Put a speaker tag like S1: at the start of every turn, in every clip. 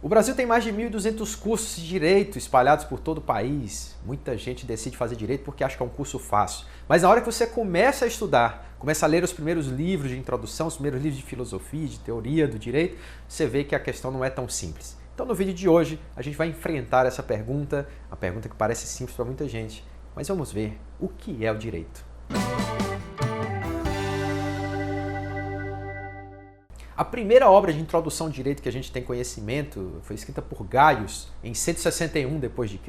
S1: O Brasil tem mais de 1.200 cursos de direito espalhados por todo o país. Muita gente decide fazer direito porque acha que é um curso fácil. Mas na hora que você começa a estudar, começa a ler os primeiros livros de introdução, os primeiros livros de filosofia, de teoria do direito, você vê que a questão não é tão simples. Então no vídeo de hoje a gente vai enfrentar essa pergunta, uma pergunta que parece simples para muita gente, mas vamos ver o que é o direito. A primeira obra de introdução ao direito que a gente tem conhecimento foi escrita por Gaius em 161 d.C.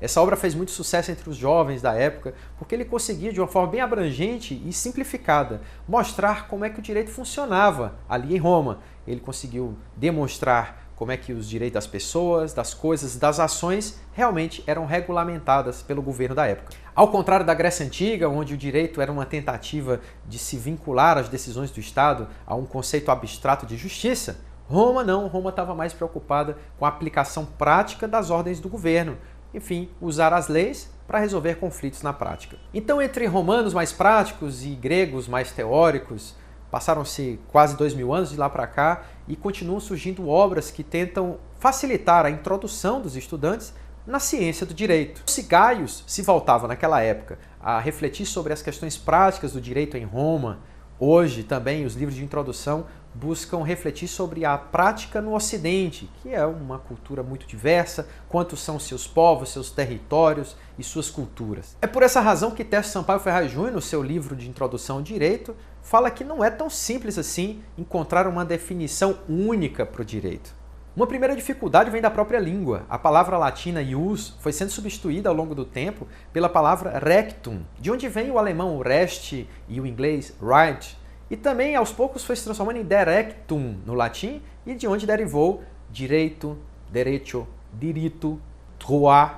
S1: Essa obra fez muito sucesso entre os jovens da época porque ele conseguia, de uma forma bem abrangente e simplificada, mostrar como é que o direito funcionava ali em Roma. Ele conseguiu demonstrar como é que os direitos das pessoas, das coisas, das ações realmente eram regulamentadas pelo governo da época. Ao contrário da Grécia Antiga, onde o direito era uma tentativa de se vincular às decisões do Estado a um conceito abstrato de justiça, Roma não. Roma estava mais preocupada com a aplicação prática das ordens do governo. Enfim, usar as leis para resolver conflitos na prática. Então, entre romanos mais práticos e gregos mais teóricos, passaram-se quase 2000 anos de lá para cá e continuam surgindo obras que tentam facilitar a introdução dos estudantes na ciência do direito. Se Gaius se voltava naquela época a refletir sobre as questões práticas do direito em Roma, hoje também os livros de introdução buscam refletir sobre a prática no Ocidente, que é uma cultura muito diversa, quantos são seus povos, seus territórios e suas culturas. É por essa razão que Tércio Sampaio Ferraz Júnior, no seu livro de introdução ao direito, fala que não é tão simples assim encontrar uma definição única para o direito. Uma primeira dificuldade vem da própria língua. A palavra latina ius foi sendo substituída ao longo do tempo pela palavra rectum, de onde vem o alemão rest e o inglês right, e também aos poucos foi se transformando em derectum no latim e de onde derivou direito, derecho, direito, droit.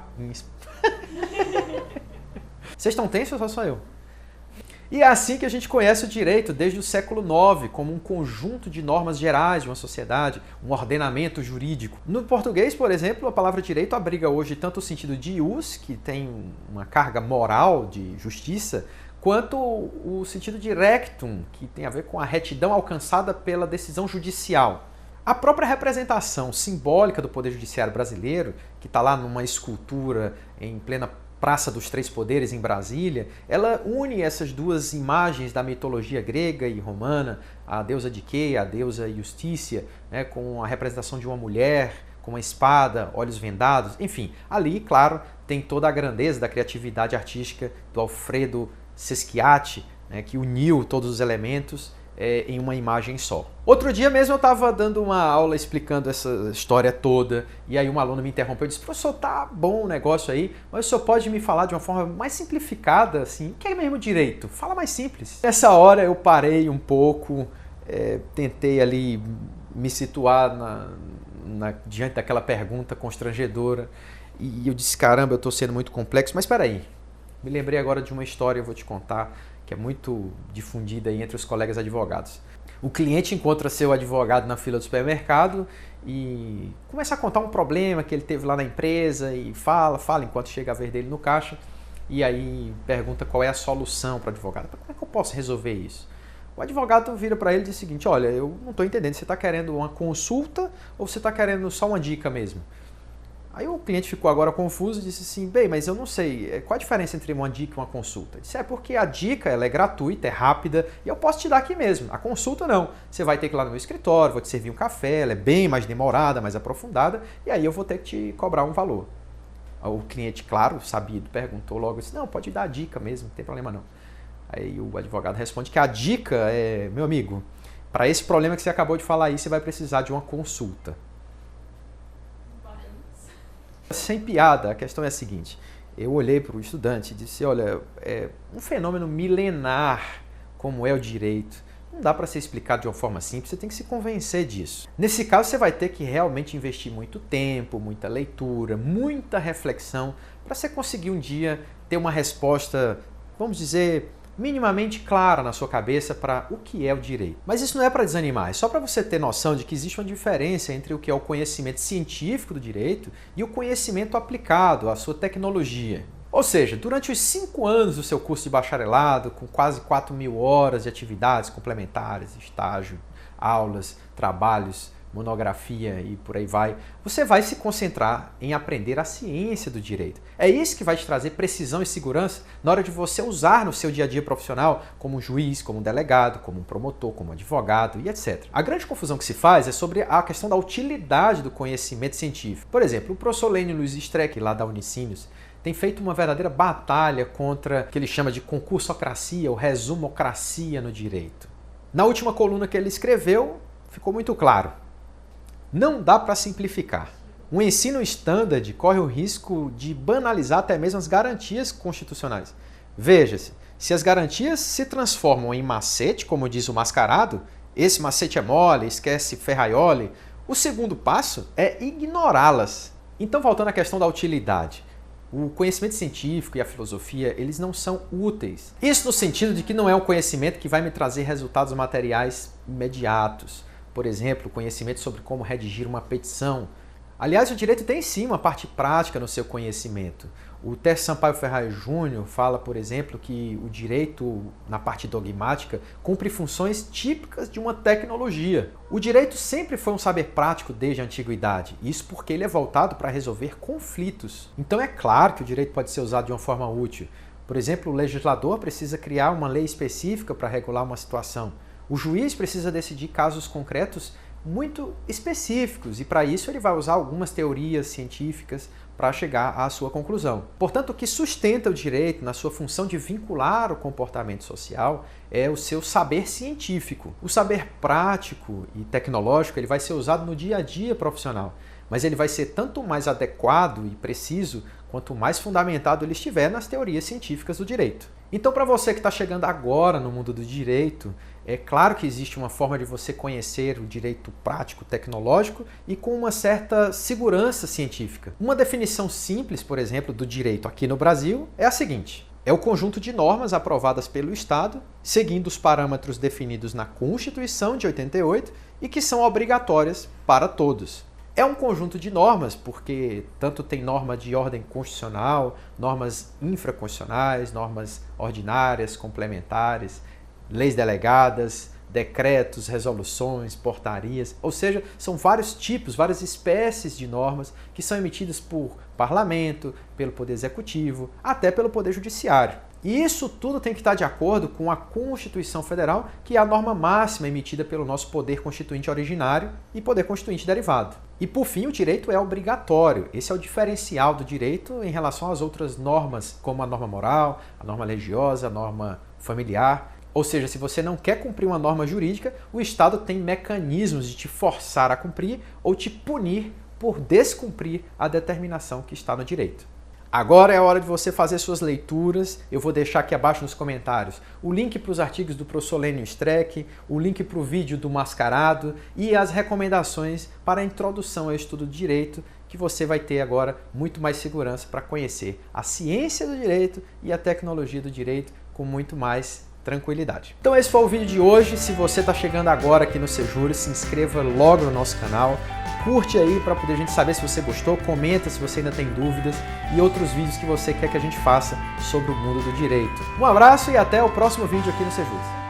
S1: Vocês estão tensos ou só sou eu? E é assim que a gente conhece o direito desde o século IX, como um conjunto de normas gerais de uma sociedade, um ordenamento jurídico. No português, por exemplo, a palavra direito abriga hoje tanto o sentido de ius, que tem uma carga moral de justiça, quanto o sentido de rectum, que tem a ver com a retidão alcançada pela decisão judicial. A própria representação simbólica do Poder Judiciário brasileiro, que está lá numa escultura em plena Praça dos Três Poderes em Brasília, ela une essas duas imagens da mitologia grega e romana, a deusa Diké, a deusa Justícia, né, com a representação de uma mulher, com uma espada, olhos vendados, enfim. Ali, claro, tem toda a grandeza da criatividade artística do Alfredo Seschiatti, né, que uniu todos os elementos em uma imagem só. Outro dia mesmo eu estava dando uma aula explicando essa história toda e aí uma aluna me interrompeu e disse: professor, tá bom o negócio aí, mas o senhor pode me falar de uma forma mais simplificada, assim, o que é mesmo direito? Fala mais simples. Nessa hora eu parei um pouco, tentei ali me situar diante daquela pergunta constrangedora e eu disse: caramba, eu estou sendo muito complexo, mas espera aí. Me lembrei agora de uma história, eu vou te contar, que é muito difundida aí entre os colegas advogados. O cliente encontra seu advogado na fila do supermercado e começa a contar um problema que ele teve lá na empresa e fala enquanto chega a vez dele no caixa e aí pergunta qual é a solução para o advogado. Como é que eu posso resolver isso? O advogado vira para ele e diz o seguinte: olha, eu não estou entendendo, você está querendo uma consulta ou você está querendo só uma dica mesmo? Aí o cliente ficou agora confuso e disse assim: bem, mas eu não sei, qual a diferença entre uma dica e uma consulta? Ele disse: porque a dica ela é gratuita, é rápida e eu posso te dar aqui mesmo. A consulta não. Você vai ter que ir lá no meu escritório, vou te servir um café, ela é bem mais demorada, mais aprofundada e aí eu vou ter que te cobrar um valor. O cliente, claro, sabido, perguntou logo, disse: não, pode dar a dica mesmo, não tem problema não. Aí o advogado responde que a dica é: meu amigo, para esse problema que você acabou de falar aí, você vai precisar de uma consulta. Sem piada, a questão é a seguinte: eu olhei para o estudante e disse: olha, é um fenômeno milenar como é o direito, não dá para ser explicado de uma forma simples, você tem que se convencer disso. Nesse caso, você vai ter que realmente investir muito tempo, muita leitura, muita reflexão, para você conseguir um dia ter uma resposta, vamos dizer, minimamente clara na sua cabeça para o que é o direito. Mas isso não é para desanimar, é só para você ter noção de que existe uma diferença entre o que é o conhecimento científico do direito e o conhecimento aplicado, a sua tecnologia. Ou seja, durante os 5 anos do seu curso de bacharelado, com quase 4.000 horas de atividades complementares, estágio, aulas, trabalhos, monografia e por aí vai, você vai se concentrar em aprender a ciência do direito. É isso que vai te trazer precisão e segurança na hora de você usar no seu dia a dia profissional como um juiz, como um delegado, como um promotor, como um advogado e etc. A grande confusão que se faz é sobre a questão da utilidade do conhecimento científico. Por exemplo, o professor Lênio Luiz Streck, lá da Unicinos, tem feito uma verdadeira batalha contra o que ele chama de concursocracia ou resumocracia no direito. Na última coluna que ele escreveu, ficou muito claro. Não dá para simplificar. O ensino standard corre o risco de banalizar até mesmo as garantias constitucionais. Veja-se, se as garantias se transformam em macete, como diz o mascarado, esse macete é mole, esquece ferraiole, o segundo passo é ignorá-las. Então, voltando à questão da utilidade, o conhecimento científico e a filosofia, eles não são úteis. Isso no sentido de que não é um conhecimento que vai me trazer resultados materiais imediatos. Por exemplo, conhecimento sobre como redigir uma petição. Aliás, o direito tem sim uma parte prática no seu conhecimento. O Terço Sampaio Ferraz Júnior fala, por exemplo, que o direito, na parte dogmática, cumpre funções típicas de uma tecnologia. O direito sempre foi um saber prático desde a antiguidade, isso porque ele é voltado para resolver conflitos. Então é claro que o direito pode ser usado de uma forma útil. Por exemplo, o legislador precisa criar uma lei específica para regular uma situação. O juiz precisa decidir casos concretos muito específicos e para isso ele vai usar algumas teorias científicas para chegar à sua conclusão. Portanto, o que sustenta o direito na sua função de vincular o comportamento social é o seu saber científico. O saber prático e tecnológico ele vai ser usado no dia a dia profissional, mas ele vai ser tanto mais adequado e preciso quanto mais fundamentado ele estiver nas teorias científicas do direito. Então, para você que está chegando agora no mundo do direito, é claro que existe uma forma de você conhecer o direito prático, tecnológico e com uma certa segurança científica. Uma definição simples, por exemplo, do direito aqui no Brasil é a seguinte: é o conjunto de normas aprovadas pelo Estado, seguindo os parâmetros definidos na Constituição de 88 e que são obrigatórias para todos. É um conjunto de normas, porque tanto tem norma de ordem constitucional, normas infraconstitucionais, normas ordinárias, complementares, leis delegadas, decretos, resoluções, portarias, ou seja, são vários tipos, várias espécies de normas que são emitidas por parlamento, pelo Poder Executivo, até pelo Poder Judiciário. E isso tudo tem que estar de acordo com a Constituição Federal, que é a norma máxima emitida pelo nosso Poder Constituinte originário e Poder Constituinte derivado. E por fim, o direito é obrigatório. Esse é o diferencial do direito em relação às outras normas, como a norma moral, a norma religiosa, a norma familiar. Ou seja, se você não quer cumprir uma norma jurídica, o Estado tem mecanismos de te forçar a cumprir ou te punir por descumprir a determinação que está no direito. Agora é a hora de você fazer suas leituras. Eu vou deixar aqui abaixo nos comentários o link para os artigos do professor Lênio Streck, o link para o vídeo do Mascarado e as recomendações para a introdução ao estudo do direito, que você vai ter agora muito mais segurança para conhecer a ciência do direito e a tecnologia do direito com muito mais tranquilidade. Então esse foi o vídeo de hoje. Se você está chegando agora aqui no Sejure, se inscreva logo no nosso canal, curte aí para poder a gente saber se você gostou, comenta se você ainda tem dúvidas e outros vídeos que você quer que a gente faça sobre o mundo do direito. Um abraço e até o próximo vídeo aqui no Sejure.